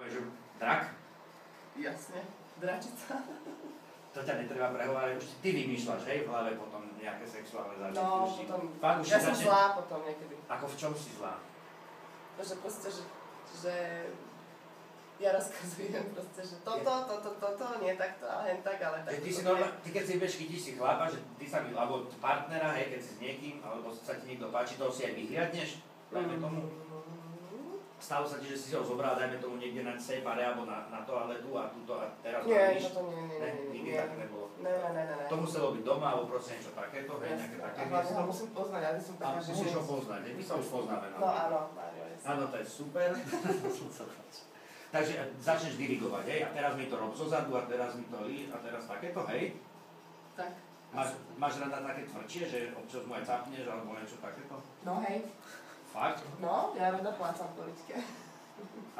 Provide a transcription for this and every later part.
Povieš, že drak? Jasne, dračica. To ťa netreba prehovárať, už ty vymýšľaš, hej, v hlave potom nejaké sexuálne zážitky. No, potom, Fakt, ja som zlá potom niekedy. Ako v čom si zlá? Že proste, že ja rozkazujem proste, že toto, nie takto a hen tak, ale tak. Ty keď si vieš, chytíš si chlapa, že ty sa alebo partnera, hej, keď si s niekým, alebo sa ti niekto páči, toho si aj vyhliadneš, dajme tomu. Stalo sa ti, že si ho zobral, dajme tomu niekde na sejpare alebo na toaletu a túto a teraz nie, toto nie. Nikdy tak nebolo. Ne. To muselo byť doma alebo proste niečo takéto, hej, nejaké také miesto. A musím poznať, ja som taká, že... Musíš ho poznať, my sa už poznáme. No áno, Mário, jasne. Áno, to je super. Takže začneš dirigovať, hej, a teraz mi to rob zozadu, a teraz mi to a teraz takéto, hej? Tak. Máš rada také tvrdšie, že občas mu aj capneš, alebo niečo takéto? No hej. Fakt? No, ja rada plácam v poličke.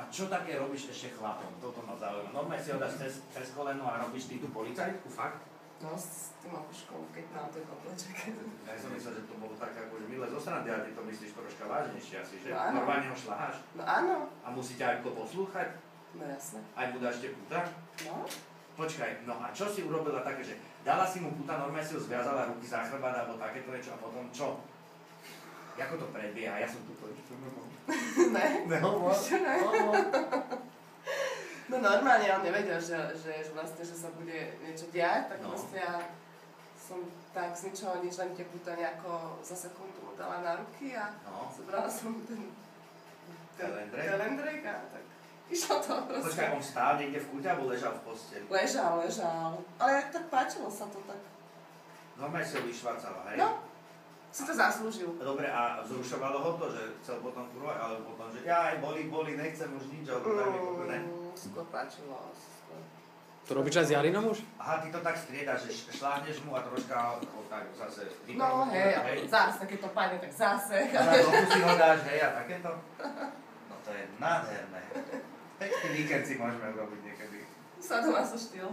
A čo také robíš ešte chlapom? Toto ma zaujíma. Normálne si ho dáš cez koleno a robíš ty tú policajtku, fakt? No, s tým okuškom, keď mám ten obleček. Ja som myslel, že to bolo také akože milé zo srandy, ale ty to myslíš troška vážnejšie asi, že? No áno. Normálne ho šľaháš? No áno. A musí ťa aj to poslúchať? No jasne. Aj mu dáš tie puta? No. Počkaj, no a čo si urobila také, že dala si mu puta, normálne si ho zviazala ruky za chrbát alebo takéto niečo a potom čo? Jako to prebieha? Ja som tu Ne? Ešte ne? No normálne on nevedel, že vlastne, že sa bude niečo diať, tak vlastne ja som tak z ničoho nič, len tie puta nejako za sekundu mu dala na ruky a zobrala som ten telendrek a tak išlo to proste. Počkaj, on stál niekde v kúte alebo ležal v posteli? Ležal. Ale tak páčilo sa to tak. Normálne si ho vyšvarcala, hej? No. Si to zaslúžil. Dobre, a vzrušovalo ho to, že chcel potom kurvať, alebo potom, že ja aj boli, nechcem už nič, alebo tak ne? Skôr páčilo. To robíš aj s Jarinom už? Aha, ty to tak striedaš, že šláhneš mu a troška tak zase... No hej, zase, keď to padne, tak zase. A na dobu si ho dáš, hej, a takéto? No to je nádherné. Pekný víkend si môžeme urobiť niekedy. Sadomaso štýl.